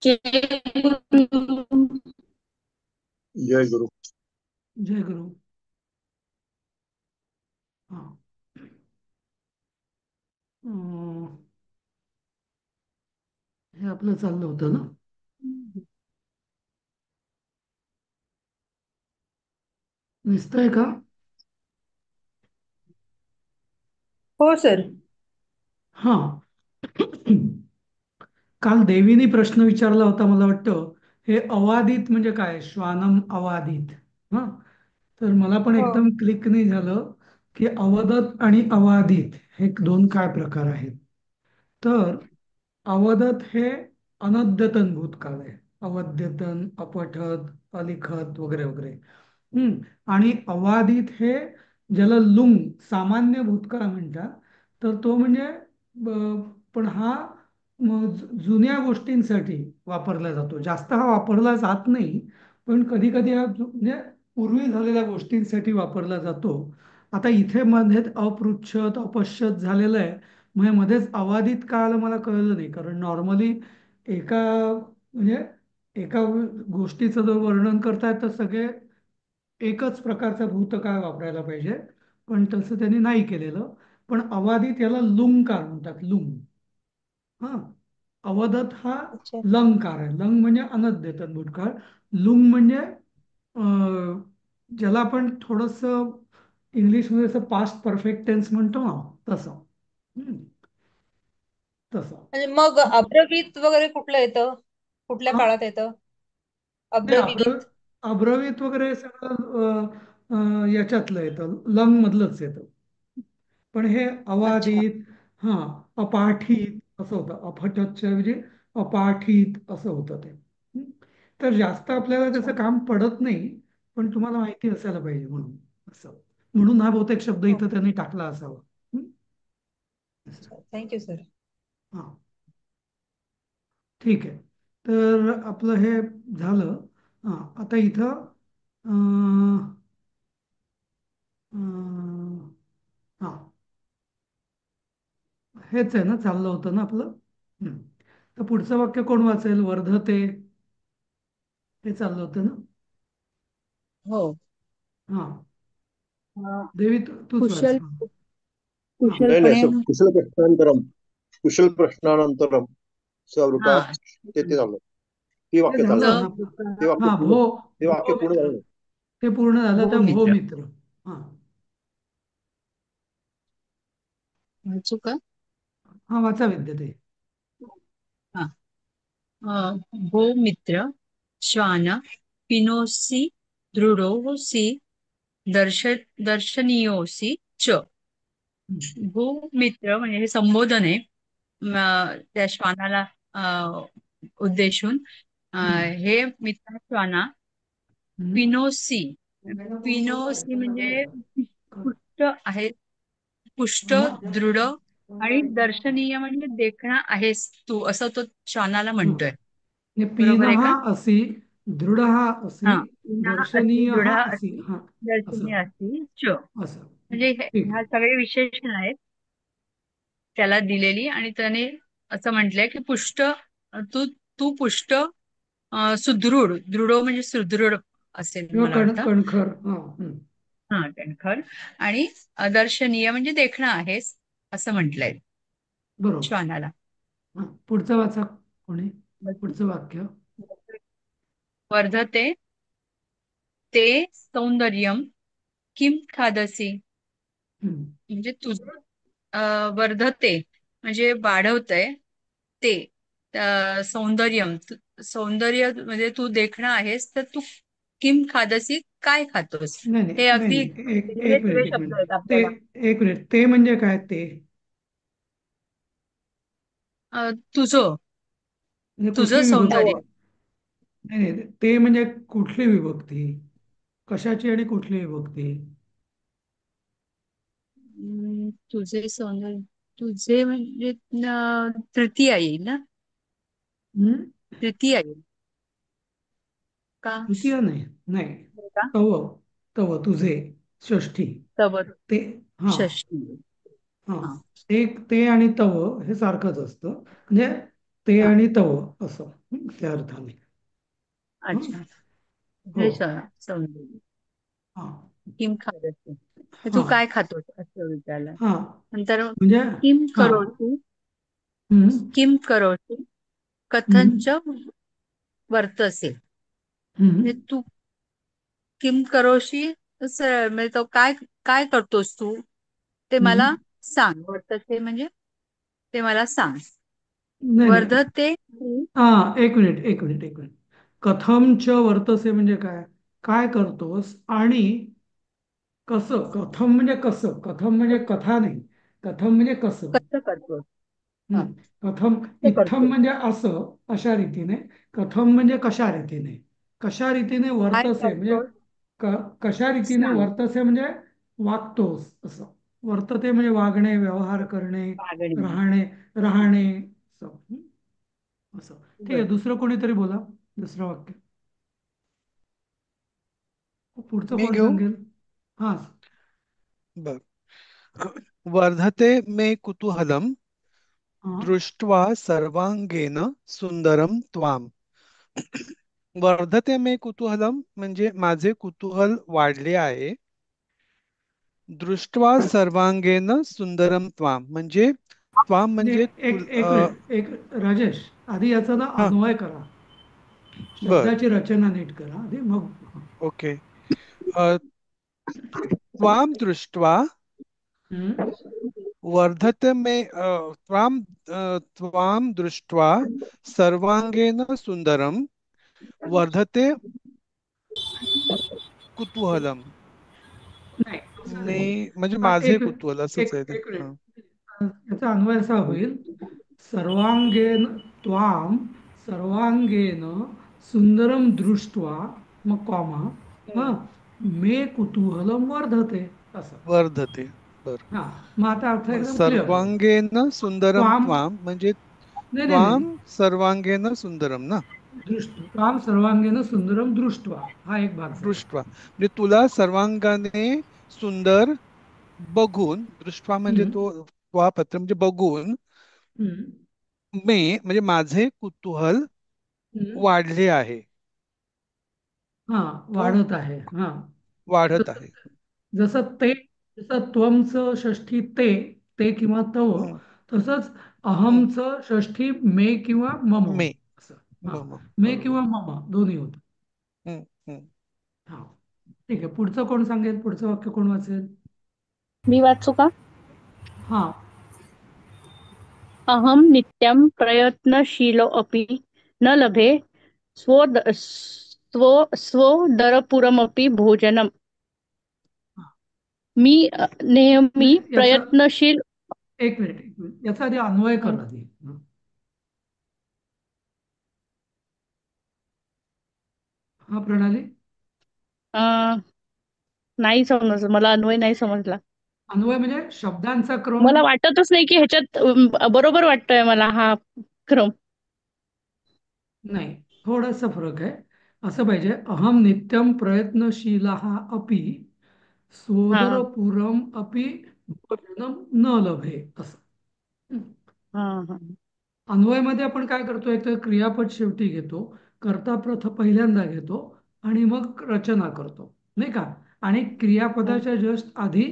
जय गुरु। जय गुरु। जय गुरु. हा. अं, हे आपलं चाललं होतं ना. दिसतंय का? हो सर. हा. काल देवीने प्रश्न विचारला होता, मला वाटतं हे अवादित म्हणजे काय, श्वानम अवादित. हा. तर मला पण हो. एकदम क्लिक नाही झालं की अवदत आणि अवादित हे दोन काय प्रकार आहेत. तर अवदत हे अनद्यतन भूतकाळ आहे. अवद्यतन, अपठत, अलिखत वगैरे वगैरे. आणि अवादित हे ज्याला लुंग सामान्य भूतकाळ म्हणतात. तर तो म्हणजे पण हा जुन्या गोष्टींसाठी वापरला जातो. जास्त हा वापरला जात नाही, पण कधी कधी हा म्हणजे पूर्वी झालेल्या गोष्टींसाठी वापरला जातो. आता इथे मध्ये अपृच्छत अपश्यत झालेलं आहे. म्हणजे मध्येच अवादित का आलं मला कळलं नाही, कारण नॉर्मली एका म्हणजे एका गोष्टीचं जर वर्णन करताय तर सगळे एकच प्रकारचा भूतकाळ वापरायला पाहिजे. पण तसं त्यांनी नाही केलेलं. पण अवादित याला लुंकार म्हणतात. लुंग. हा. अवदत हा अच्छा. लंकार आहे. लंग म्हणजे अनद्यतन भूतकाळ. लुंग म्हणजे ज्याला आपण थोडस इंग्लिशमध्ये असं पास्ट परफेक्ट टेन्स म्हणतो ना, तसं. हम्म, तसं. म्हणजे मग अब्रवीत वगैरे कुठलं येतं? कुठल्या हा. काळात येतं नाही, अब्रवीत? अब्रवीत वगैरे सगळं याच्यातलं येतं, लंग मधलंच येतं. पण हे अच्छा. अवादित, हा, अपाठित असं होतं. अपठतच्या ऐवजी अपाठित असं होतं ते. हं? तर जास्त आपल्याला अच्छा. त्याचं काम पडत नाही, पण तुम्हाला माहिती असायला पाहिजे म्हणून. असं म्हणून हा बहुतेक शब्द हो. इथं त्यांनी टाकला असावा. हं? असं. अच्छा, थँक्यू सर. हा. ठीक आहे. तर आपलं हे झालं. हा. आता इथं अं, अं, हा, हेच आहे ना, चाललं होतं ना आपलं. हं. तर पुढचं वाक्य कोण वाचेल? वर्धते, हे चाललं होतं ना. हो. हा. अं, देवी, तूच वाच. कुशल हा. हा. नाही नाही, कुशलपणे. सर, कुशल प्रश्नांतरम. कुशल प्रश्नानंतरम सवृता. हा. ते चाललं. ते हे वाक्य झालं चाललं. ना. ते वाक्य हा. पूर्ण. भो, ते वाक्य भो पूर्ण मित्र. झालं. ते पूर्ण झालं तर भो भूमित्र. मित्र. हा. वाचू का? हा, वाचा विद्यते. हा. भूमित्र श्वान पिनोसि दृढोसि दर्श दर्शनीयोसि च. हं. भूमित्र म्हणजे हे संबोधन आहे. त्या श्वानाला उद्देशून. हं. हे मित्र श्वाना हं. पिनोसी. पिनोसी म्हणजे पुष्ट आहे, पुष्ट, दृढ आणि दर्शनीय म्हणजे देखणा आहेस तू, असं तो श्वानाला म्हणतोय. बरोबर आहे पीनहा का? असी, दृढ असी, हा. पिना असी, दर्शनीय दृढ असी. असी, हा. दर्शनीय असं. असी च. असं. म्हणजे ठीक ह्या आहे. सगळे विशेषण आहेत त्याला दिलेली, आणि त्याने असं म्हटलंय की पुष्ट, तू तू पुष्ट, सुदृढ, दृढ म्हणजे सुदृढ असेल किंवा मला वाटतं. कणखर. हा. हं. हा, कणखर. आणि दर्शनीय म्हणजे देखणं आहेस, असं म्हटलंय बरोबर. श्वानाला. हा. पुढचं वाचा. कोणी? पुढचं वाक्य. वर्धते ते सौंदर्यम किम खादसी. हं. म्हणजे तुझं वर्धते म्हणजे वाढवतंय ते, सौंदर्यम, सौंदर्य म्हणजे तू देखणं आहेस, तर तू किम खादसी काय खातोस. नाही नाही हे नाही अगदी नाही, एक दिलेले एक सगळे मिनिट, एक शब्द मिनिट. आहेत ते, आपल्याला. एक मिनिट, ते म्हणजे काय ते? तुझं, म्हणजे तुझं कुठली विभक्ती? सौंदर्य. नाही नाही, ते म्हणजे कुठली विभक्ती? कशाची आणि कुठली विभक्ती? तुझे सौंदर्य, तुझे म्हणजे तृतीय येईल ना. हं? तृतीय येईल का? तृतीय नाही. नाही. हो का? तव. तव, तुझे. षष्ठी. तव ते. हा. षष्टी. हा. हा. ते आणि तव हे सारखंच असतं. म्हणजे ते हा. आणि तव असं त्या अर्थाने. हं? अच्छा. हो. हे समजलं. हा. किम खादसी, तर हा. तू काय खातोस असं विचारलं. हा. नंतर म्हणजे किम हा. करोती, हम्म. किम करोती हम्म. कथंच वर्तसे, म्हणजे हम्म. तू किम करोशी, म्हणजे तो काय काय करतोस तू, ते मला हम्म. सांग. वर्तसे म्हणजे ते मला सांग. नाही नाही. वर्धते. हा. एक मिनिट, एक मिनिट, एक मिनिट. कथम च वर्तसे म्हणजे काय? काय करतोस आणि कसं? कथम म्हणजे कसं? कथम म्हणजे कथा नाही. कथम म्हणजे कसं. कसं करतोस. हा. हम्म. कथम कसं इत्थम करतोस. म्हणजे असं, अशा रीतीने. कथम म्हणजे कशा रीतीने. कशा रीतीने काय वर्तसे म्हणजे करतोस कशा रीतीने सांग. वर्तसे म्हणजे वागतोस असं. वर्तते म्हणजे वागणे, व्यवहार करणे, मागणी. राहणे, राहणे असं. असं. ठीक आहे, बर. दुसरं कोणीतरी बोला. दुसरं वाक्य. पुढचं मी कोण घेऊ. सांगेल? हा. बर. वर्धते मे कुतूहलम हा. दृष्ट्वा सर्वांगेन सुंदरम त्वाम. वर्धते मे कुतूहलम म्हणजे माझे कुतूहल वाढले आहे. दृष्ट्वा सर्वांगेन सुंदरम त्वाम म्हणजे त्वाम म्हणजे म्हणजे एक मिनिट, एक राजेश, आधी याचा ना हा. अन्वय करा. बर. शब्दाची रचना नीट करा आधी, मग. ओके. अ, त्वाम दृष्ट्वा हम्म. वर्धते मे त्वाम त्वाम दृष्ट्वा सर्वांगेन सुंदरम वर्धते कुतूहलम. नाही, असं मे नाही. म्हणजे माझे एक कुतूहल असंच एक आहे ते. एक हा. मिनिट. याचा अन्वय असा होईल: सर्वांगेन त्वाम सर्वांगेन सुंदरम दृष्ट्वा, मग कॉमा, हा, हम्म. मे कुतूहलम वर्धते असं. वर्धते. बर. हा. मग आता अर्थ मग एकदम क्लिअर होईल. सर्वांगेन सुंदरम त्वाम, त्वाम म्हणजे नाही नाही नाही, त्वाम सर्वांगेन सुंदरम ना. त्वाम सर्वांगेन सुंदरम दृष्ट्वा, हा एक भाग झाला. दृष्ट्वा म्हणजे तुला सर्वांगाने सुंदर बघून, दृष्ट्वा म्हणजे हम्म. तो पत्र म्हणजे बघून, हम्म. मे म्हणजे माझे कुतूहल हम्म. वाढले आहे. हा. हो. वाढत आहे. हा. वाढत जसं आहे. जसं ते, जसं त्वमचं षष्ठी ते, ते किंवा तव, हम्म, तसंच हम्म. अहमचं षष्ठी मे किंवा मम मे. असं. हा. मम. मे बरोबर. किंवा मम दोन्ही होतं. हम्म, हम्म. हा. ठीक आहे, पुढचं कोण सांगेल? पुढचं वाक्य कोण वाचेल? मी वाचू का? हा. अहम नित्यं प्रयत्नशीलोऽपि न लभे स्वोदरपूरमपि भोजनम्. हा. मी नेहमी नाही, याचा प्रयत्नशील. एक मिनिट, एक मिनिट, याचा आधी अन्वय हं, कर आधी. हा, प्रणाली. अं, नाही समजलं मला, अन्वय नाही समजला. अन्वय म्हणजे शब्दांचा क्रम. मला वाटतच नाही की ह्याच्यात बरोबर वाटतोय मला हा क्रम. नाही, थोडासा फरक आहे. असं पाहिजे: अहम नित्यम प्रयत्नशील अपि हा सोदरपुरम अपि भोजनम न लभे असं. हं. हा हा. अन्वयमध्ये आपण काय करतो? एक तर क्रियापद शेवटी घेतो, कर्ता पहिल्यांदा घेतो, आणि मग रचना करतो, नाही का? आणि हं. क्रियापदाच्या जस्ट आधी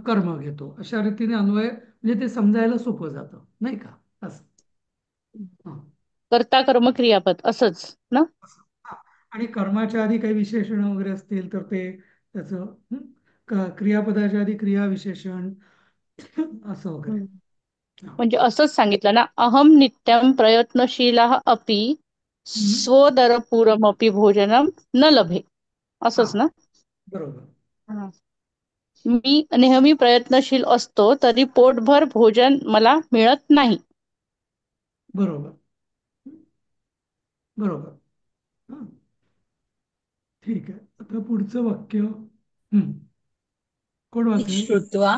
कर्म घेतो. अशा रीतीने अन्वय म्हणजे ते समजायला सोपं जातं, नाही का? असं. हं. कर्ता कर्म क्रियापद असंच ना. असं. हा. आणि कर्माच्या आधी काही विशेषण वगैरे असतील तर ते त्याचं, क्रियापदाच्या आधी क्रिया विशेषण असं वगैरे. हं. हा. म्हणजे असंच सांगितलं ना, अहम नित्यं प्रयत्नशीलः अपि हम्म. स्वोदरपूरमपि भोजनं न लभे, हा, असंच ना. बरोबर. हा. मी नेहमी प्रयत्नशील असतो तरी पोटभर भोजन मला मिळत नाही. बरोबर. बरोबर. हा. ठीक आहे, आता पुढचं वाक्य. कोण वाचेल? श्रुत्वा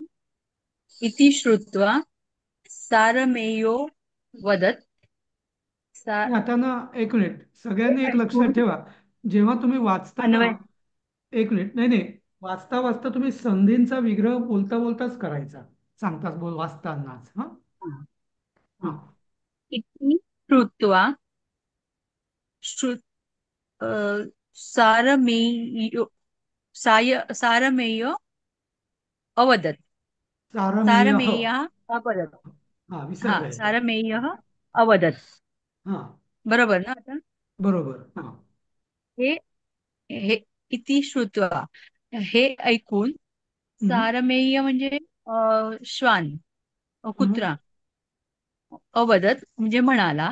इति श्रुत्वा सारमेयो वदत. सा- आता ना, एक मिनिट, हे सगळ्यांनी एक लक्षात ऐकून ठेवा. जेव्हा तुम्ही वाचताना, अन्वय. एक मिनिट, नाही नाही, वाचता वाचता तुम्ही संधींचा विग्रह बोलता बोलताच करायचा. सांगताच बोल वाचतानाच. हा. हं, हा. हं. इति श्रुत्वा श्रु अ, सारमेय सारमेय अवदत्. सारमेय. सारमेयः अवदत्. हा, हा, विसर्ग येतो. सारमेयः अवदत्. हा, बरोबर ना आता? बरोबर. हा. हे हे इति श्रुत्वा, हे ऐकून, हम्म, सारमेय म्हणजे श्वान, हम्म, कुत्रा, अवदत म्हणजे म्हणाला,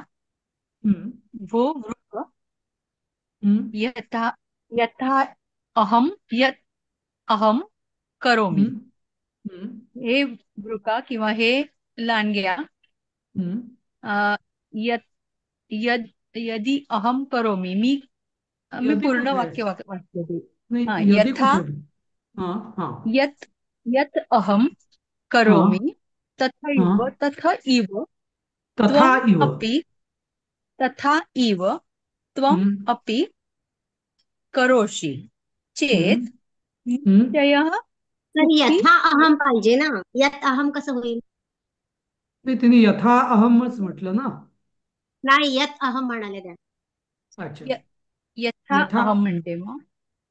हम्म, भो वृक, हम्म, यथा यथा यत अहम करोमी. हम्म, हम्म, हे वृका किंवा हे लांडग्या, हम्म. अ, यत यद यदि अहम करोमी, मी यदी पूर्ण कुठे आहे? वाक्य वाचते ते. हा, नाही, यदी यथा कुठे आहे? हा, हा, यत यत अहम हा, करोमी हा. तथा इव तथा त्वम इव. अपि तथा इव त्वम हम्म, अपि करोषि हम्म, चेत हम्म. निश्चयः तर सुखी. यथा अहम पाहिजे ना, यत अहम कसं होईल? नाही, तिने यथा अहमच म्हटलं ना. नाही, यत अहम म्हणाले त्या. अच्छा. य- यथा यथा. अहम म्हणते मग.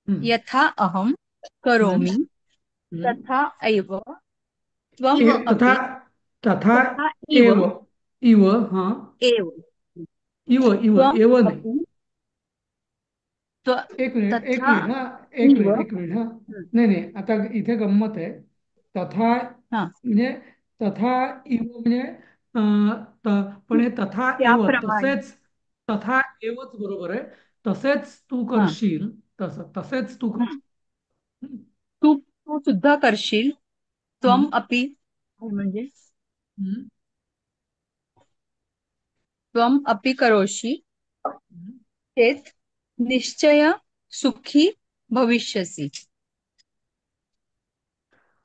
हम्म, यथा अहम हम्म, करोमी हम्म. तथा एव त्वम इव. तथा अपि तथा तथा इव एव. इव. हा. एव इव. इव. त्वम एव नाही. अपि त्व एक मिनिट, एक तथा मिनिट. हा, एक इव. मिनिट, एक मिनिट. हा. नाही, नाही, आता इथे गंमत आहे. तथा हा, म्हणजे तथा इव म्हणजे पण हे तथा एव त्याप्रमाणे. तसेच. तथा एवच बरोबर आहे. तसेच तू हा, करशील. तसेच तू हम्म. करशील. तू तू सुद्धा करशील. त्वम हम्म, अपि म्हणजे हम्म, त्वम अपि करोषि हम्म. चेत निश्चय सुखी भविष्यसि.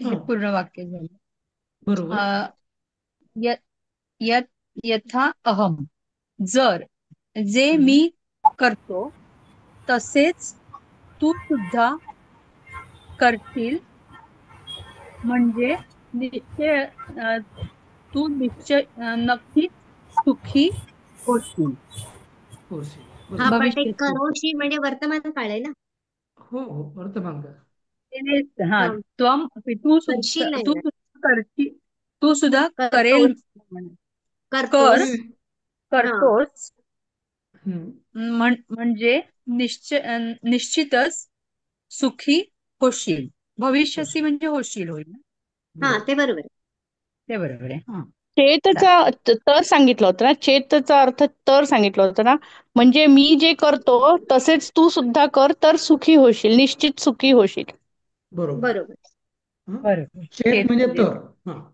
हा, हे पूर्ण वाक्य झालं. बरोबर. अ, य- यत यथा अहम, जर जे हम्म. मी करतो तसेच तू सुद्धा करशील म्हणजे निश्चय नक्कीच सुखी होशील होशील. हा, बरोबर. पण ते भविष्यात. करोशी म्हणजे वर्तमान काळ आहे ना. हो, हो, वर्तमान काळ. हा, हा, त्वम अपि, तू सुद्धा करशील नाही तू ना. सुद्धा करशील, तू सुद्धा करेल, करतोस. कर, करतोस. नाही, नाही. हा. करतोस हम्म. म्हणजे निश्चितच सुखी होशील. भविष्यसी होशील. म्हणजे होशील, होईल ना? हा, बरोबर. ते बरोबर आहे. ते बरोबर आहे. हा, चेतचा चालेल. तर सांगितलं होतं ना, चेतचा अर्थ तर सांगितलं होतं ना, म्हणजे मी जे करतो तसेच तू सुद्धा कर तर सुखी होशील, निश्चित सुखी होशील. बरोबर. बरोबर. हं? बरोबर. चेत तेच म्हणजे म्हणजे तर. हा.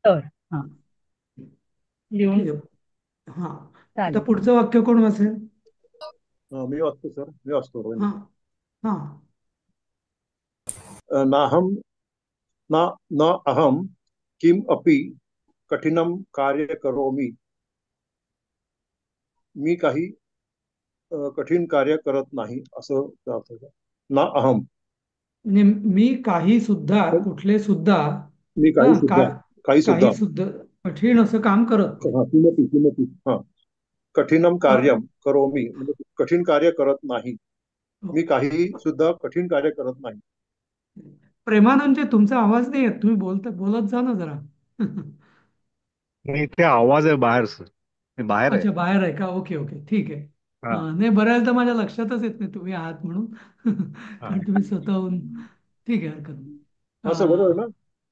तर. हा, लिहून ठीक आहे. हा. आता चालेल. पुढचं वाक्य कोण वाचेल? मी वाचतो सर, मी वाचतो. हा, हा. नाहम ना न अहम किम अपि कठिनम कार्य करोमि. मी काही कठीण कार्य करत नाही, असं त्याचा अर्थ आहे. ना अहम, म्हणजे मी काही सुद्धा, कुठले सुद्धा, मी हा, काही सुद्धा, काही सुद्धा. काही सुद्धा कठीण असं काम करत नाही. हा, किमपि किमपि, हा, कठीणम अ, कार्यम करोमी म्हणजे कठीण कार्य करत नाही. हो. मी काही सुद्धा कठीण कार्य करत नाही. प्रेमानंदजी, तुमचा आवाज नाही येत. तुम्ही बोलत जा ना जरा. नाही ते आवाज आहे बाहेर सर, मी बाहेर आहे. अच्छा, बाहेर आहे का? ओके, ओके, ठीक आहे. हा नाही, बऱ्याचदा माझ्या लक्षातच येत नाही तुम्ही आहात म्हणून. हा. कारण तुम्ही स्वतःहून. ठीक आहे, हरकत नाही. हा सर, बरोबर आहे ना.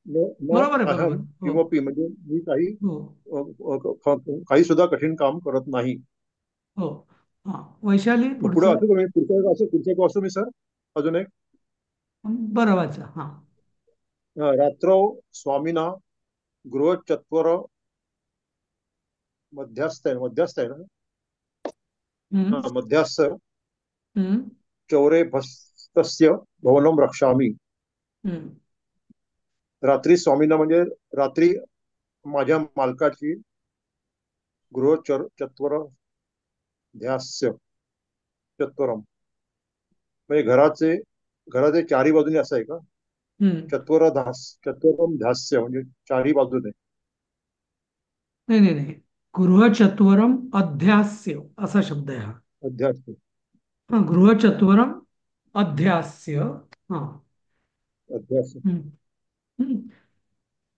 न न बरोबर आहे, बरोबर. अहम हो, किमपि म्हणजे मी काही हो, काही सुद्धा कठीण काम करत नाही. हो. हा, वैशाली, मग पुढे पुढचं. असं करू, पुढचं असं मी सर, अजून एक. बरं वाचा. हा. रात्रौ स्वामिना गृहचत्वर मध्यस्थ आहे ना. हम्म, हा, मध्यस्थ हम्म, चौरे भस्तस्य भवनम रक्षामी. हम्म, रात्री स्वामीना म्हणजे रात्री माझ्या मालकाची चत्वर ध्यास्य चत्वरम म्हणजे घराचे चारी बाजूने असं आहे का. हम्म. चत्वरम ध्यास्य म्हणजे चारी बाजूने. नाही, नाही, नाही. गृहचत्वरम अध्यास्य असा शब्द आहे हा. अध्यास हा, गृहचत्वरम अध्यास्य. हा. अध्यास हम्म. हम्म.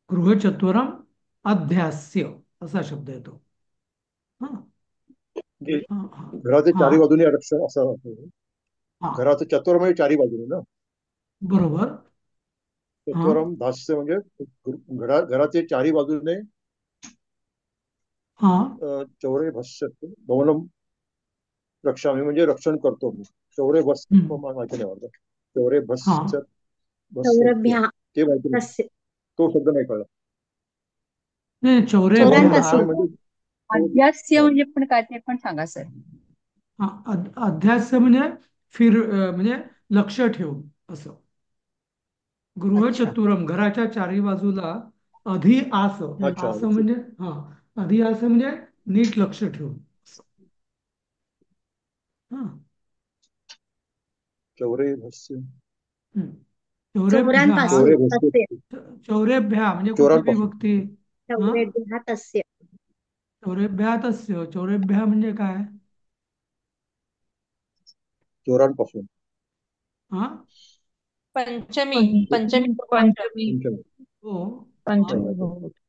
गृहचत्वरम अध्यास्य असा शब्द येतो. हा. म्हणजे हा. हा. घराचे हा. चारी बाजूने रक्षण असं असं. हा. घराचं चत्वर म्हणजे चारी बाजूने ना. बरोबर. हा. चत्वरम धास्य म्हणजे घराचे चारी बाजूने हा. चौरे भस्य भवनम रक्षामी म्हणजे रक्षण करतो मी. चौरे भस्य हम्म. माहिती नाही वाटत. चौरे हा. भस्य भस्य चौरभ्या ते माहिती नाही. तस्य तो शब्द नाही कळला. नाही, चौरेभ्य भवनम चोरांपासून म्हणजे अध्यास्य हा, म्हणजे पण काय ते पण सांगा सर. हा, अध्यास्य म्हणजे म्हणजे लक्ष ठेवून असं. अच्छा. गृहचतुरम घराच्या चारी बाजूला अधि आस. अच्छा आस म्हणजे हा, अधि आस म्हणजे नीट लक्ष ठेवून असं. हा. चौरे भस्य हम्म. चौरेभ्य चोरांपासून चौरे भस्य तस्य चौरेभ्या म्हणजे कुठली चोरांपासून विभक्ती? हा. चौरेभ्यः तस्य चौरेभ्यातस्य. चौरेभ्या म्हणजे काय? चोरांपासून हा. पंचमी पंचमी पंचमी बहुवचन. पंचमी पंचमी हो. हा. पंचमी माहिती. बहुवचन.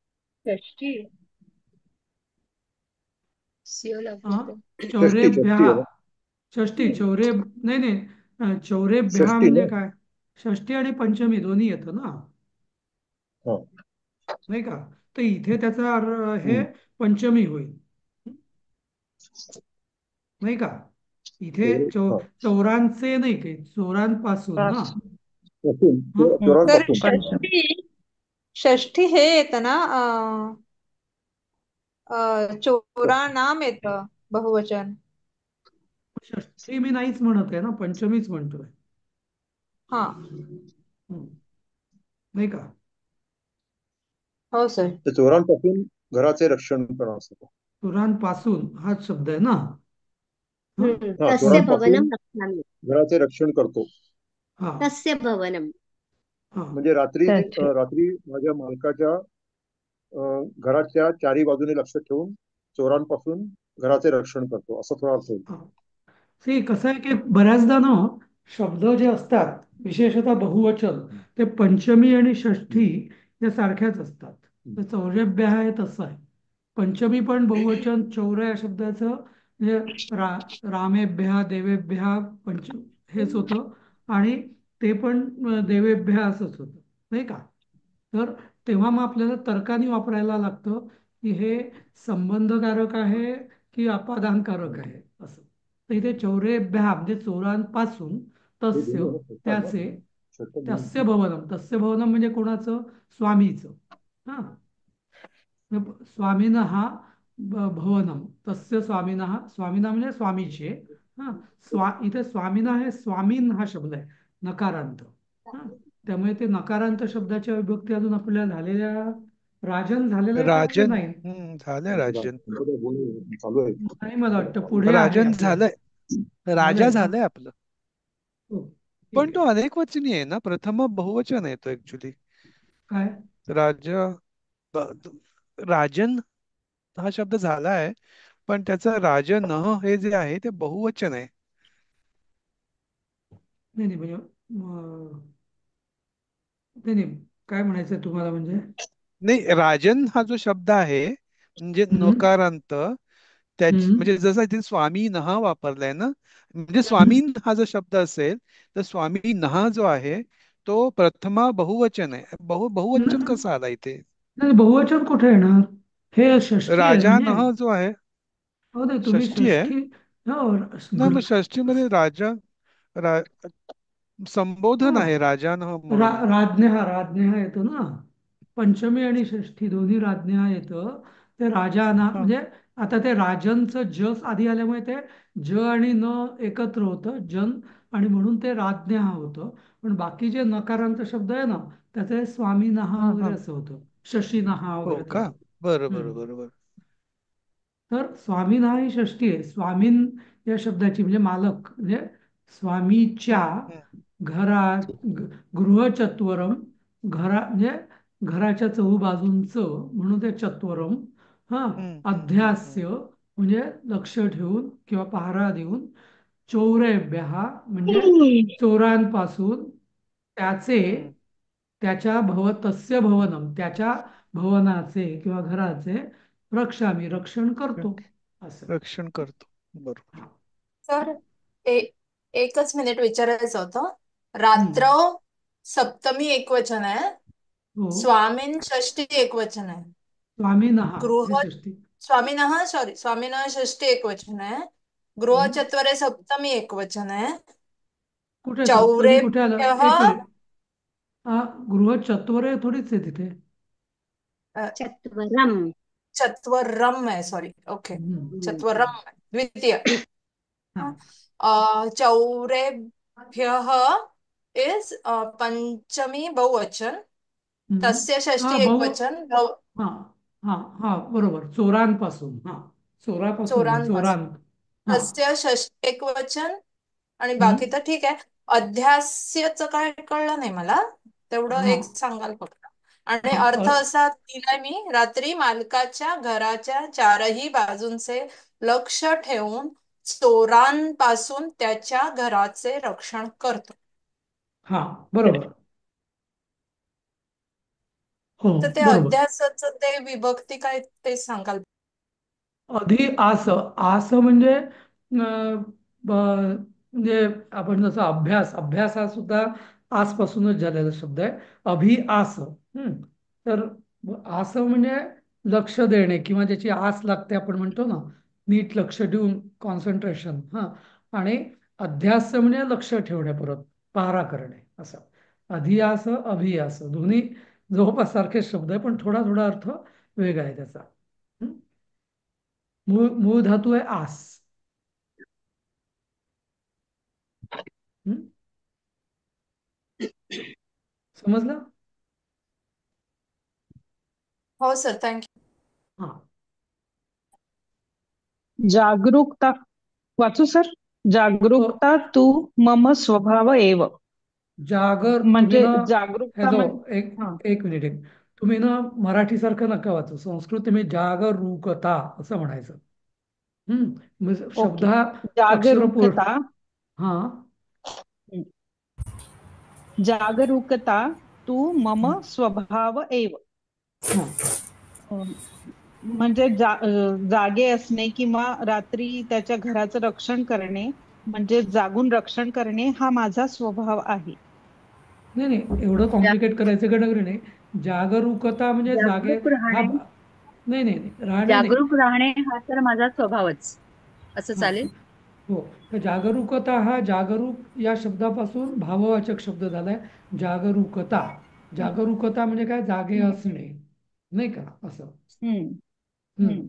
षष्टी सिओ हा. लागते. चौरेभ्या षष्टी आहे ना. षष्टी चौरे नाही नाही चौरेभ्या षष्टी म्हणजे ना. काय? षष्टी आणि पंचमी दोन्ही येतं ना, हा. नाही का? तर इथे त्याचा हे हम्म. पंचमी होईल, नाही का? इथे हा चौरांचे नाही काही, चोरांपासून ना. पासून हा. तर चोरांपासून पंचमी. षष्ठी हे येतं ना चोरा नाम येतं बहुवचन. षष्ठी मी नाहीच म्हणत आहे ना, पंचमीच म्हणतोय. हा. हम्म. नाही का? हो सर. त्या चोरांपासून घराचे रक्षण करणं असतं. चोरांपासून हाच शब्द आहे ना. हा. हा, तस्य चोरांपासून भवनं रक्षामि. घराचे रक्षण करतो. हा. तस्य भवनं हा. म्हणजे रात्री अच्छा. रात्री माझ्या मालकाच्या घराच्या चारी बाजूने लक्ष ठेवून चोरांपासून घराचे रक्षण करतो असं थोडा अर्थ होईल. हा. कसं आहे की बऱ्याचदा ना शब्द जे असतात विशेषतः बहुवचन ते पंचमी आणि षष्ठी या सारख्याच असतात. तर चौरेभ्य आहे तसं आहे. पंचमी पण बहुवचन चौर या शब्दाचं म्हणजे रामेभ्य देवेभ्य हेच होतं, आणि ते पण देवेभ्य असंच होतं, नाही का? तर तेव्हा मग आपल्याला तर्काने वापरायला लागतं की हे संबंधकारक आहे की अपादानकारक आहे असं. तर इथे चौरेभ्या म्हणजे चोरांपासून हे तस्य दोन्ही षटकार ना. त्याचे षटकार दोन्ही. तस्य भवनम. तस्य भवनम म्हणजे कोणाचं? स्वामीचं. हा. स्वामीन हा भवनम. तस्य स्वामीन स्वामीना म्हणजे स्वामीचे. हा. इथे स्वामीना हे स्वामीन हा शब्द आहे नकारांत. हा. त्यामुळे ते नकारांत शब्दाच्या विभक्ती अजून आपल्याला झालेल्या राजन झालेलं आहे का की राजन. नाही? झालंय राजन. चालू आहे. नाही, मला वाटतं पुढे आहे राजन आपल्या. झालंय. राजा झालंय का? झालंय आपलं. हो, पण ठीक तो आहे. अनेक वचनी आहे ना, प्रथम बहुवचन आहे तो ऍक्च्युली. काय? राजा राजन हा शब्द झाला आहे, पण त्याचं राजन हे जे आहे ते बहुवचन आहे. नाही नाही म्हणजे नाही नाही, काय म्हणायचं तुम्हाला म्हणजे? नाही, राजन हा जो शब्द आहे म्हणजे हम्म. नकारांत, हम्म. म्हणजे जसं इथे स्वामी नहा वापरलाय ना, म्हणजे हम्म. स्वामीन हा जो शब्द असेल तर स्वामी नहा जो आहे तो प्रथमा बहुवचन आहे. बहुवचन न- कसं आला इथे? नाही, बहुवचन कुठे येणार? हे षष्ठी आहे राजा म्हणजे. नह जो आहे हो नाही, तुम्ही षष्ठी आहे. षष्ठी. हो. नाही, मग षष्ठी मध्ये राजा संबोधन हो. आहे राजानह म्हणून. राज्ञहा येतो ना. पंचमी आणि षष्ठी दोन्ही राज्ञहा येतं. ते राजाना हा, म्हणजे आता ते राजनचं जस आधी आल्यामुळे ते ज आणि न एकत्र होतं जन, आणि म्हणून ते राज्ञहा होतं. पण बाकी जे नकारांत शब्द आहे ना त्याचे स्वामी नहा हा, वगैरे हा. असं होतं, शशी नहा हो वगैरे का? तसं. बरं हम्म. बरं बरं बरं. तर स्वामीन ही षष्टी आहे. स्वामीन या शब्दाची म्हणजे मालक म्हणजे स्वामीच्या हम्म. घरात गृहचत्वरम, घरा म्हणजे घराच्या चहूबाजूंचं म्हणून ते चत्वरम हा हम्म. अध्यास्य म्हणजे लक्ष ठेवून किंवा पहारा देऊन, चौरेभ्य म्हणजे चोरांपासून, त्याचे, हम्म. त्याच्या तस्य भवनम, त्याच्या भवनाचे किंवा घराचे रक्षामी, रक्षण करतो असं. रक्षण करतो. बरोबर. हा. सर ए एकच मिनिट विचारायचं होतं. रात्र हम्म. सप्तमी एकवचन आहे, हो. स्वामीन षष्टी एकवचन आहे, स्वामीनः हे गृह षष्टी. स्वामीनः षष्टी एकवचन आहे, गृहचत्वरे सप्तमी एकवचन आहे, कुठे सप्तमी कुठे आलं? चौरेभ्यः एक मिनिट. गृह चत्वरे थोडीच आहे तिथे. चत्वरम. चत्वरम आहे, सॉरी, ओके, चत्वरम आहे, द्वितीय. हा. चौरेभ्यः इज पंचमी बहुवचन, तस्य हा षष्ठी एकवचन, हा हा हा बरोबर, चोरांपासून. हा, चोरापासून नाही, चोरांपासून, चोरांत. हा. तस्य षष्ठी एकवचन. आणि बाकी हम्म. तर ठीक आहे. अध्यास्यचं काय कळलं नाही मला, तेवढं हा एक सांगाल फक्त. आणि हा अर्थ असा दिलाय मी, रात्री मालकाच्या घराच्या चारही बाजूंचे लक्ष ठेवून चोरांपासून त्याच्या घराचे रक्षण करतो. हा बरोबर. हो तर ते बरोबर. अध्यासाचं ते विभक्ती काय ते सांगाल? अधि आस, आस म्हणजे म्हणजे आपण जसं अभ्यास हा सुद्धा आसपासूनच झालेला शब्द आहे. अभि आस. तर आस म्हणजे लक्ष देणे किंवा ज्याची आस लागते आपण म्हणतो ना, नीट लक्ष देऊन, कॉन्सन्ट्रेशन. हा. आणि अध्यास म्हणजे लक्ष ठेवणे, परत पहारा करणे असं. अधिआस, अभिआस दोन्ही जवळपास सारखेच शब्द आहे, पण थोडा थोडा अर्थ वेगळा आहे त्याचा. मूळ धातू आहे आस. हम्म? समजलं? हो सर, थँक्यू. हा. जागरूकता वाचू सर. जागरूकता तू मम स्वभाव एव. तुम्ही म्हणजे ना, जागरूकता हॅलो, म्हणजे एक हा. एक मिनिट एक. तुम्ही ना मराठी सारखं नका वाचू, संस्कृत तुम्ही जागरूकता असं म्हणायचं. म्हणजे शब्द ओके. हा अक्षर पूर्ण. जागरूकता. हा. जागरूकता तू मम स्वभाव एव. हा. म्हणजे जागे असणे किंवा रात्री त्याच्या घराचं रक्षण करणे, म्हणजे जागून रक्षण करणे हा माझा स्वभाव आहे. नाही नाही, एवढं कॉम्प्लिकेट करायचं गरज नाही. जागरूकता म्हणजे जागे. जागरूक हा. राहणे, नाही नाही नाही, राहणे नाही. जागरूक राहणे हा तर माझा स्वभावच, असं हा. चालेल. हो. तर जागरूकता हा जागरूक या शब्दापासून भाववाचक शब्द झालाय. जागरूकता. जागरूकता म्हणजे काय? जागे असणे, नाही का, असं. हम्म. हम्म.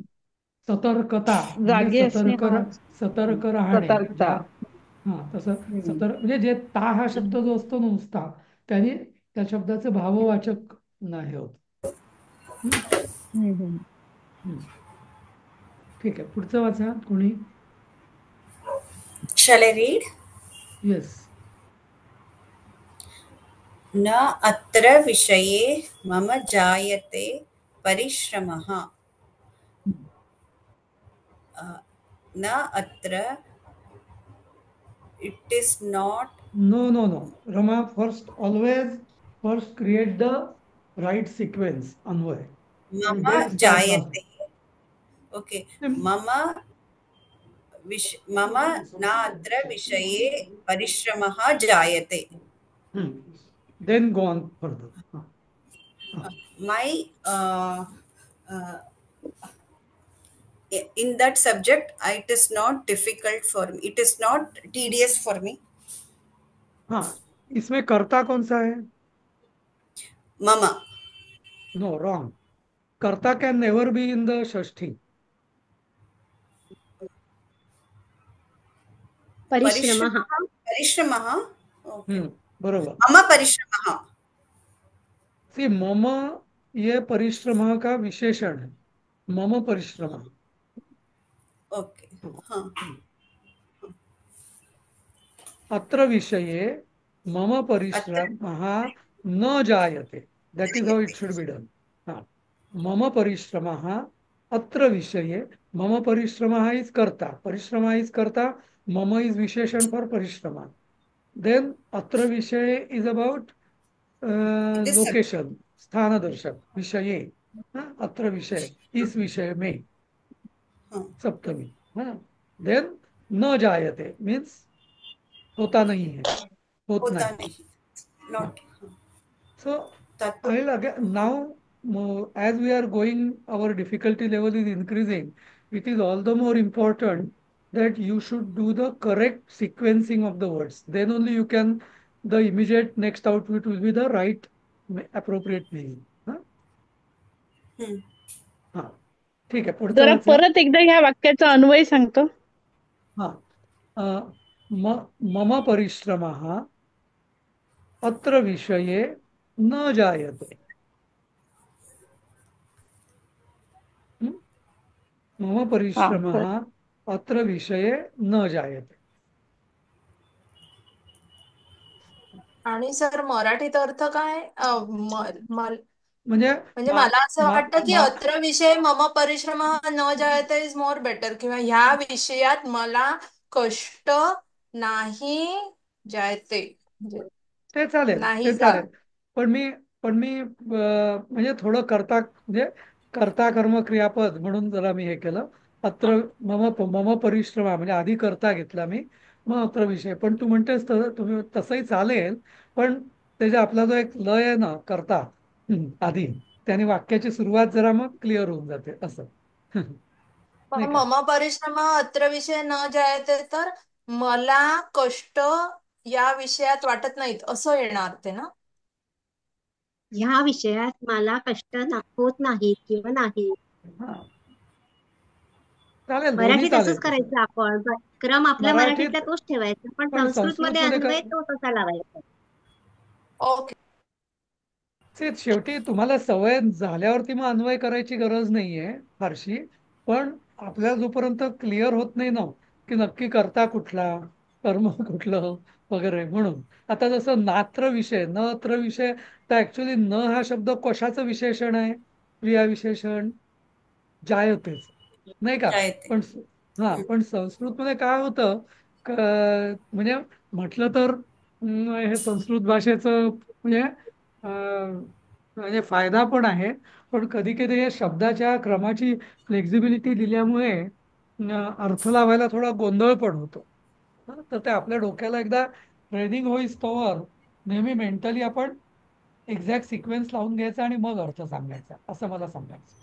सतर्कता म्हणजे जागे असणे हा सतर्क राहणे. सतर्कता. हा, तसं सतर्क म्हणजे जे ता हा शब्द जो असतो ना नुसता, त्याने त्या शब्दाचं भाववाचक नाही होत. हम्म. हम्म. ठीक आहे, पुढचं वाचा कोणी. Shall I read? येस. न अत्र विषये मम जायते परिश्रमः. न अत्र, it is not. No. Rama, first create the right sequence, Anvay. And then मम start the. जायते. Okay. मम न अत्र विषये परिश्रमः जायते. Then go on further. My in that subject, it is not difficult for me. It is not tedious for me. हाँ, इसमें कर्ता कौन सा है? Mama. No, wrong. Karta can never be in the Shashti. परिश्रमः. परिश्रमः. Okay. बरोबर. मम परिश्रमः. See, मम ये परिश्रम का विशेषण है. मम परिश्रम. ओके. हाँ. अत्र विषये मम परिश्रमः न जायते. That is how it should be done. हाँ. मम परिश्रमः अत्र विषये मम परिश्रमः इज कर्ता, परिश्रमः इज कर्ता, मम इज विशेषण फॉर परिश्रम. देन अत्र विषय is about This subject. Location, स्थानदर्शक, विषये. अत्र विषय, इस विषय में, हाँ, सप्तमी. देन न जायते मीन्स होता नहीं है, होत होता नाही. नहीं. Not. So तत्व. I'll again now, as we are going, our difficulty level is increasing. It is all the more important that you should do the correct sequencing of the words. Then only you can, the immediate next output will be the right appropriate meaning. हम्म. हा, ठीक आहे, पुढचं जरा वाचा. परत एकदा ह्या वाक्याचा अन्वय सांगतो. हा, मम परिश्रमः अत्र विषये न जायते. मम परिश्रमः अत्र विषये न जायते. आणि सर मराठीत अर्थ काय? म्हणजे म्हणजे मला असं मा- वाटतं की मा- अत्र विषय मम परिश्रम न जायते इज मोर बेटर, किंवा ह्या विषयात मला कष्ट नाही जायते, म्हणजे ते चालेल, नाही ते जात. चालेल. पण मी म्हणजे थोडं करता, म्हणजे कर्ता कर्म क्रियापद म्हणून जरा मी हे केलं. अत्र मम परिश्रम म्हणजे आधी करता घेतला मी, मग अत्र विषय. पण तू म्हणतेस तुम्ही तसंही चालेल, पण त्याच्या आपला जो एक लय आहे ना, करता आधी, त्याने वाक्याची सुरुवात जरा मग क्लिअर होऊन जाते असं. मग नाही का? मम परिश्रम अत्र विषय न जायते तर मला कष्ट या विषयात वाटत नाहीत असं येणार ते ना. ह्या विषयात मला कष्ट होत नाहीत किंवा नाही. हा, चालेल, दोन्ही मराठीत असंच चालेल तसं. करायचं आपण. क्रम आपल्या मराठीतला मराठीत, तोच ठेवायचा, पण पण संस्कृत मध्ये संस्कृतमध्ये अन्वय तो तसा लावायचा. ओके. शेवटी तुम्हाला सवय झाल्यावरती मग अन्वय करायची गरज नाहीये फारशी. पण आपल्याला जोपर्यंत क्लिअर होत नाही ना की नक्की करता कुठला, कर्म कुठलं वगैरे, म्हणून आता जसं नात्र विषय, न अत्र विषय, तर ऍक्च्युली न हा शब्द कशाचं विशेषण आहे? क्रिया विशेषण जायतेच, नाही का? जायते. पण पण संस्कृतमध्ये काय होतं, म्हणजे म्हटलं तर हे संस्कृत भाषेचं म्हणजे म्हणजे फायदा पण आहे, पण कधी कधी या शब्दाच्या क्रमाची फ्लेक्झिबिलिटी दिल्यामुळे अर्थ लावायला थोडा गोंधळ पण होतो. तर ते आपल्या डोक्याला एकदा ट्रेनिंग होईस तोवर नेहमी मेंटली आपण एक्झॅक्ट सिक्वेन्स लावून घ्यायचा आणि मग अर्थ सांगायचा, असं मला सांगायचं.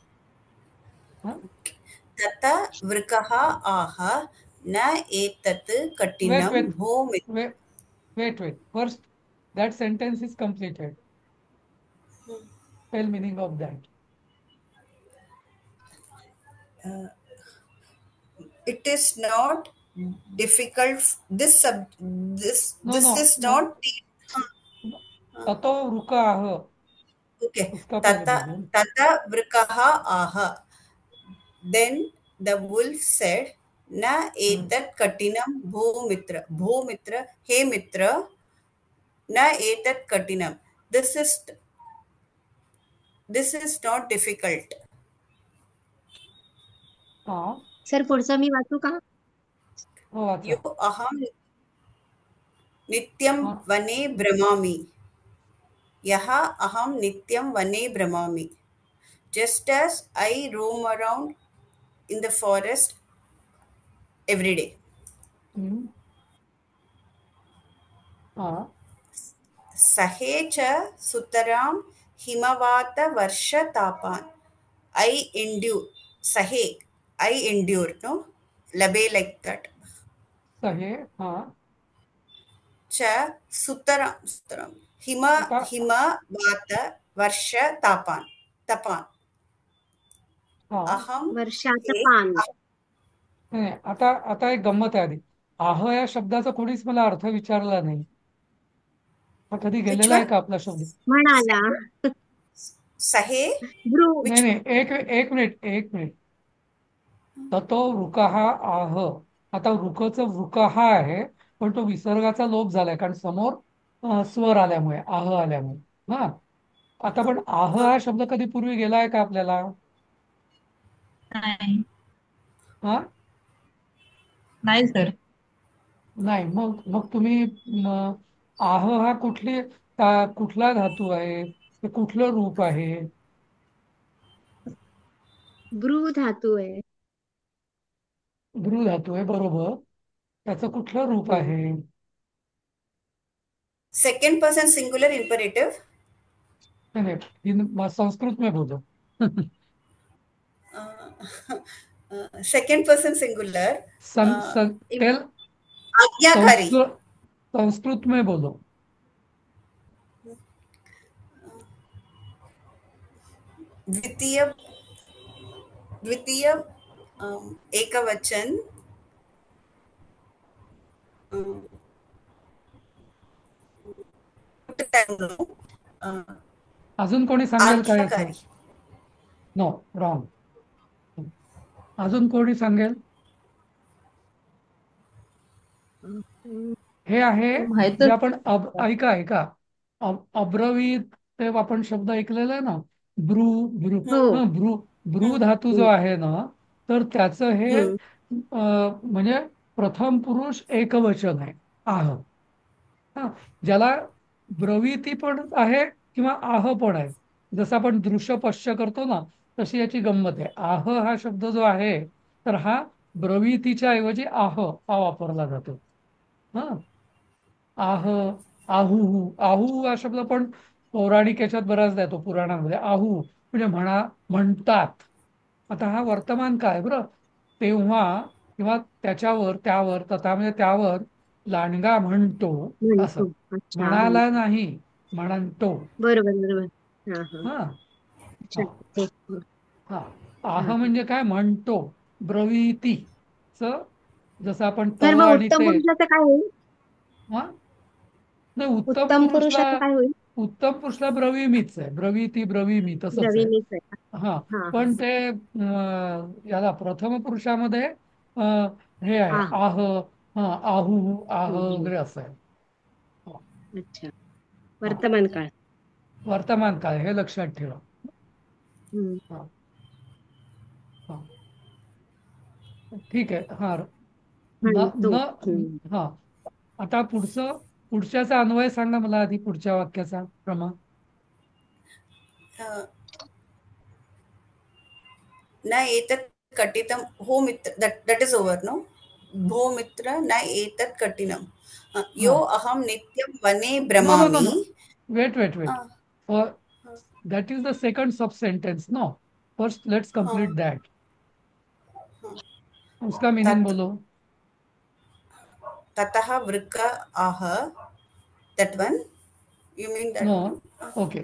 तत वृकः आह न एतत् Wait, कठिनं wait, Bhoomi. wait. First, that sentence is completed. Tell meaning of that. It is not difficult. This No, this no, is no. not. ततो वृकाः. Okay. उसका पहले Tata बोलिए. tata vrikaha aha. Then the wolf said, "Na etat katinam bhumitra. Bhumitra, hey mitra, na etat katinam. This is not difficult." हाँ, sir पुढचं मी वाचू का? हो यो वाचा. अहम नित्यं हाँ, वने भ्रमामि. यः अहम नित्यं वने भ्रमामि. Just as I roam around in the forest every day. हाँ, सहे च सुतरां हिमवातवर्षतापान्. I endure. Sahe. I endure. No? Labe like that. सहे. हाँ, Cha sutaram. आता Himavata varsha tapan. Tapan. हाँ, Aham वर्षाचं एक. पान. नाही, आता एक गंमत आहे आधी. आह या शब्दाचा कोणीच मला अर्थ विचारला नाही. हा कधी Which गेलेला आहे one? का आपला शब्द? म्हणाला Sahe. ध्रुव. Which नाही, एक मिनिट. ततो वृकः आह. आता वृकचं वृकः आहे, पण तो विसर्गाचा लोप झालाय, कारण समोर स्वर आल्यामुळे, आह आल्यामुळे. आता पण आह one? हा शब्द कधी पूर्वी गेलाय का आपल्याला? नाही हा नाही सर. नाही, मग मग तुम्ही म, आह हा कुठला धातू आहे, ते कुठलं रूप आहे? भ्रू धातू आहे. भ्रू धातू आहे, बरोबर. त्याचं कुठलं रूप हम्म. आहे? Second person singular imperative. नाही नाही, संस्कृत में बोलो. Second person singular. सं, सं, टेल आज्ञाकारी. संस्कृत संस्कृत में बोलो. द्वितीय द्वितीय एकवचन. अजून कोणी सांगेल का याचं? आज्ञाकारी. No, wrong. अजून कोणी सांगेल? हे आहे जे माहितच. आपण ऐका ऐका, अब्रवीत ते आपण शब्द ऐकलेला आहे ना, ब्रू ब्रू. हो. ब्रू ब्रू धातू जो हम्म. आहे ना, तर त्याचं हे हम्म. म्हणजे प्रथम पुरुष एकवचन आहे, आह. हा, ज्याला ब्रवीती पण आहे किंवा आह पण आहे. जसं आपण दृश्य पश्य करतो ना, तशी याची गंमत आहे. आह हा शब्द जो आहे, तर हा ब्रवीतीच्या ऐवजी आह हा वापरला जातो. हा, आह, आहू आहू हा शब्द पण पौराणिक याच्यात बराचदा येतो, पुराणामध्ये. आहू म्हणजे म्हणतात. आता हा वर्तमान काळ बरं. तेव्हा किंवा त्याच्यावर, त्यावर, तथा म्हणजे त्यावर लांडगा म्हणतो, असं. म्हणतो. अच्छा, म्हणाला म्हणतो. नाही, म्हणतो. बरोबर बरोबर. हा हा. हा अच्छा. हा ते. हा. हा आह हा. म्हणजे काय? म्हणतो. ब्रवीती च जसं आपण तर तव मग आणि उत्तम ते. पुरुषाचं काय होईल? हा, नाही, उत्तम उत्तम पुरुषला, पुरुषाचं काय होईल? उत्तम पुरुषला ब्रवीमीच आहे. ब्रवीती ब्रवीमी तसंच आहे. द्रविणीच आहे. हा, हा हा. पण ते याला प्रथम पुरुषामध्ये हे आहे, आह. आह. हा, आहू आह हम्म. वगैरे असं आहे. हा, अच्छा. हा. वर्तमान काळ. वर्तमान काळ हे लक्षात ठेवा. हम्म. हा, हा. ठीक आहे. हा, न म्हणतो. न हम्म. हा. आता पुढच्याचा अन्वय सांगा मला आधी, पुढच्या वाक्याचा क्रमांक. न एतत् कटितं हो मित्र. दट इज ओव्हर नो. भो मित्र न एतत् कठिनं. यो हा, अहम नित्यं वने नो नो नो भ्रमामि. No, wait wait wait. हाँ, That is the second sub sentence. No, first let's हाँ, complete that. हाँ. उसका मीनिंग तत् बोलो. ततः वृक आह. That one? You mean that no, one? Okay.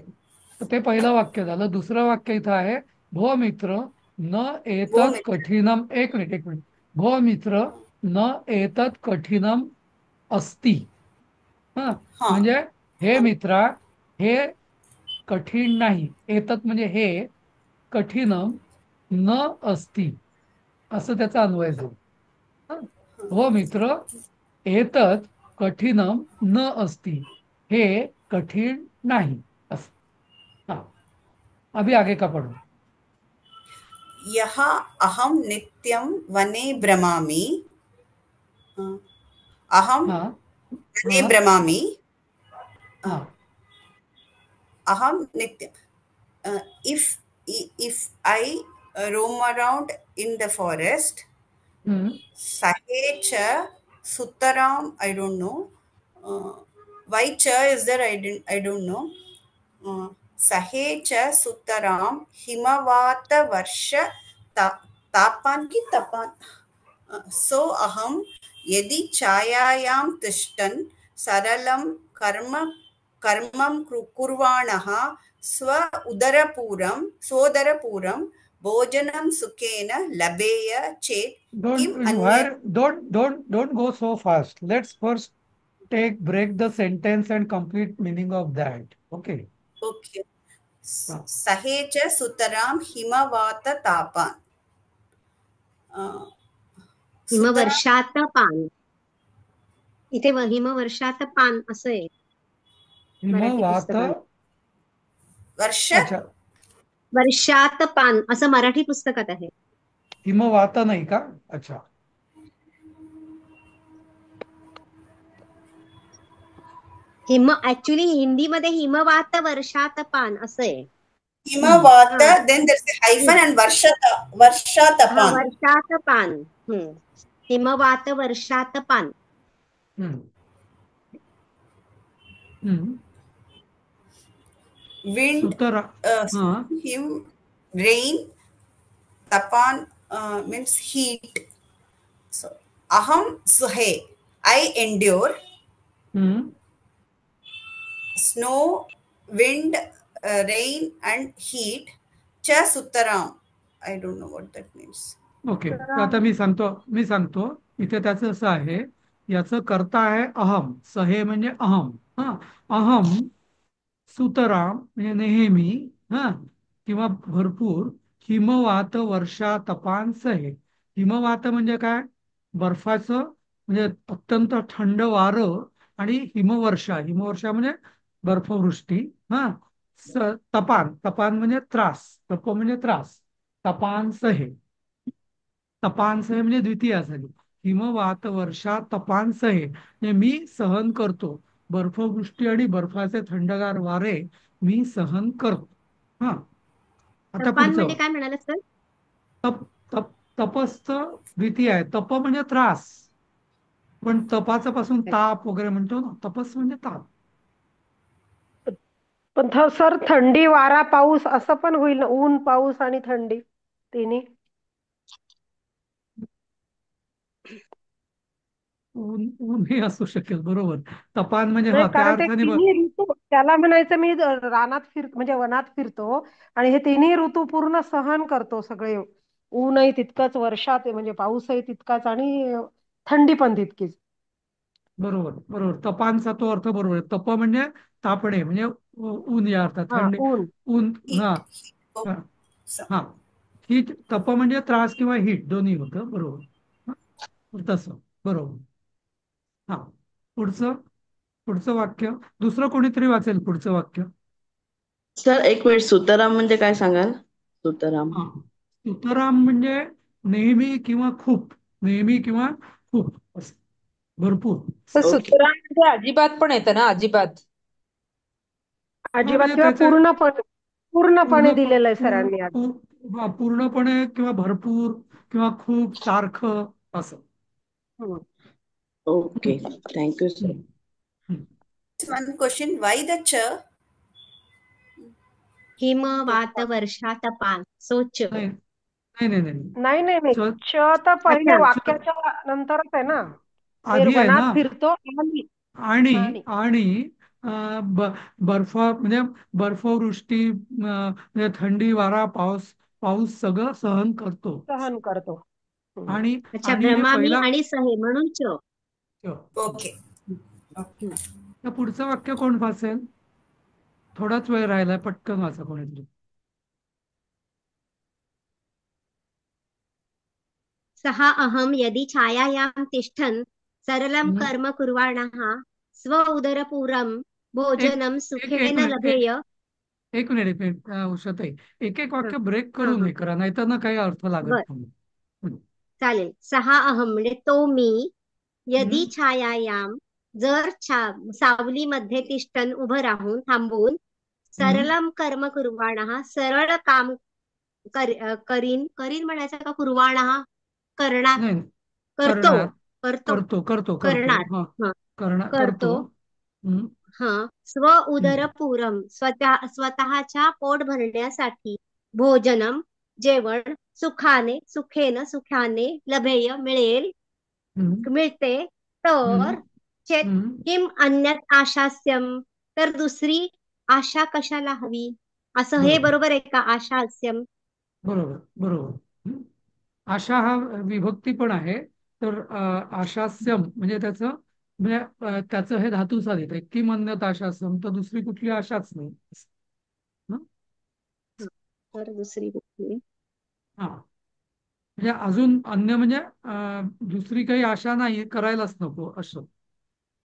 तर ते पहिलं वाक्य झालं. दुसरं वाक्य इथं आहे, भो मित्र न भो एतत् मित्र. कठिनम. एक मिनिट एक मिनिट. भो मित्र न एतत् कठिनम अस्ति. हा, हाँ, म्हणजे हे हाँ. मित्रा, हे कठीण नाही. एतत् म्हणजे हे, कठीणम न अस्ति, असं त्याचा अन्वय झाला. हा, हो मित्र, एतत् कठीणम न अस्ति, हे कठीण नाही, असं. हाँ, अभी आगे का पढ़ो. यः अहम नित्यं वने भ्रमामि. अहम हाँ वने हाँ भ्रमामि. हाँ. अहम नित्यं. If I roam around in the forest, हम्म. Sahe cha Sutaram, I don't know. Why cha is there? I don't know. Sahe cha Sutaram Himavata Varsha Tapan ki Tapan. So aham यदि छायायां तिष्ठन् सरलं कर्मं कुर्वाणः स्वोदरपूरं भोजनं सुखेन लभेय चेत् किम् अन्यत्. Don't go so fast. Let's first break the sentence and complete meaning of that. Okay. Okay. हाँ. सहे च सुतरां हिमवाततापान्. सुतरां हिमवर्षात पान. इथे हिमवर्षात पान असं आहे मराठी हिमवात. पुस्तकात. वर्ष अच्छा. वर्षात पान असं मराठी पुस्तकात आहे. हिमवात नाही का? अच्छा. ऍक्च्युली हिंदीमध्ये हिमवात वर्षातपान असं आहे. Himavata, हा then there's a hyphen and हा Varshatapan. वर्षातपान. हिमवात वर्षातपान. हम्म. हम्म. Wind, सुतरा हा him, rain, tapan means heat. So, aham suhe, I endure. हम्म. Snow, wind, rain, and heat. Cha sutaram. I don't know what that means. Okay, तर आता मी सांगतो इथे त्याचं असं आहे. याचं कर्ता आहे अहम, सहे म्हणजे अहम. हा, अहम सुतराम म्हणजे नेहमी, हा, किंवा भरपूर, हिमवात वर्षा तपान सहे. हिमवात म्हणजे काय? बर्फाचं म्हणजे अत्यंत थंड वारं आणि हिमवर्षा. हिमवर्षा म्हणजे बर्फवृष्टी. हा, स तपान, तपान म्हणजे त्रास, तप म्हणजे त्रास, तपान सहे. तपानसहे म्हणजे द्वितीया झाली. हिमवात वर्षा तपानसहे म्हणजे मी सहन करतो. बर्फवृष्टी आणि बर्फाचे थंडगार वारे मी सहन करतो. हा, आता तपान म्हणजे पुढचं. काय म्हणाल सर? तप तप तपस्थ द्वितीय आहे. तप म्हणजे त्रास, पण तपाचा पासून ताप वगैरे म्हणतो ना, तपस म्हणजे ताप. पण सर थंडी वारा पाऊस असं पण होईल ना, ऊन पाऊस आणि थंडी तिन्ही. ऊन ऊनही असू शकेल, बरोबर. तपान म्हणजे नाही, हा त्या कारण ते अर्थाने तिन्ही ऋतू त्याला म्हणायचं मी रानात म्हणजे वनात फिरतो आणि हे तिन्ही ऋतू पूर्ण सहन करतो सगळे. ऊनही तितकंच, वर्षात म्हणजे पाऊसही तितकाच आणि थंडी पण तितकीच. बरोबर बरोबर, तपांचा तो अर्थ बरोबर आहे. तप म्हणजे तापणे म्हणजे ऊन या अर्थात, हा, थंडी. ऊन. ऊन. हा. Heat. Oh, हा. so- हा. हीट, तप म्हणजे त्रास किंवा हीट दोन्ही होतं, बरोबर. हा, तसं बरोबर. हा, पुढचं पुढचं वाक्य दुसरं कोणीतरी वाचेल पुढचं वाक्य. सर एक मिनिट, सुताराम म्हणजे काय सांगाल? सुताराम. हा, तुकाराम म्हणजे नेहमी किंवा खूप, नेहमी किंवा खूप असं, भरपूर. तर ओके. सुतराम म्हणजे अजिबात पण येतं ना, अजिबात. हा, अजिबात म्हणजे किंवा त्याचे पूर्णपणे पूर्ण दिलेलं आहे सरांनी आज. हा, पूर्णपणे किंवा भरपूर किंवा खूप सारखं असं. हम्म. Okay, thank you sir. हम्म. हम्म. One question, why the cha? हिमवात वर्षातपान. सोच. नाही नाही नाही नाही नाही नाही नाही, च- च तर पहिले च- च- वाक्याच्या नंतरच आहे ना. मी आधी आहे ना. वनात फिरतो आणि आणि आणि आणि बर्फ म्हणजे बर्फवृष्टी, म्हणजे थंडी वारा पाऊस, पाऊस सगळं सहन करतो. सहन करतो. हम्म. आणि अच्छा, आणि हे भ्रमामी पहिला. आणि सहे म्हणून च. Okay. Okay. तर पुढचं वाक्य कोण वाचेल? थोडाच वेळ राहिलाय, पटकन वाचा कोणीतरी. सः अहं यदि छायायां तिष्ठन् सरलं हम्म. कर्म कुर्वाणः स्व उदरपूरं एक भोजनं एक सुखेन मिनिट लभेय. एक मिनिट एक मिनिट, उषाताई, एक एक हं, वाक्य ब्रेक हं, करून हे हं. करा, नाहीतर ना काही अर्थ लागत बर, नाही. हम्म. चालेल. सः अहं म्हणजे तो मी, यदि हम्म. छायायां जर सावलीमध्ये तिष्ठन उभं राहून थांबून, हम्म. सरलम कर्म कुर्वाणः सरळ काम करीन. करीन म्हणायचं का कुर्वाणः? करणार. नाही, करतो. करणार. करतो. करतो करतो करतो करणार. हा, हं, करतो. करतो. हम्म. हा, स्व हम्म. उदरपूरम स्वतःच्या पोट भरण्यासाठी भोजनम जेवण सुखाने लभेय मिळेल, हम्म. मिळते. हम्म. तर हम्म. किम अन्यत आशास्यम, तर दुसरी आशा कशाला हवी? असं हे बरोबर बरोबर आहे का? आशास्यम. बरोबर बरोबर. हम्म. आशा हा विभक्ती पण आहे. तर आशास्यम म्हणजे त्याचं, म्हणजे त्याचं हे धातू साधित आहे. किम अन्यत आशास्यम, तर दुसरी कुठली आशाच नाही. हं? तर दुसरी कुठली? हा, म्हणजे अजून अन्य म्हणजे दुसरी काही आशा नाही, करायलाच नको असं.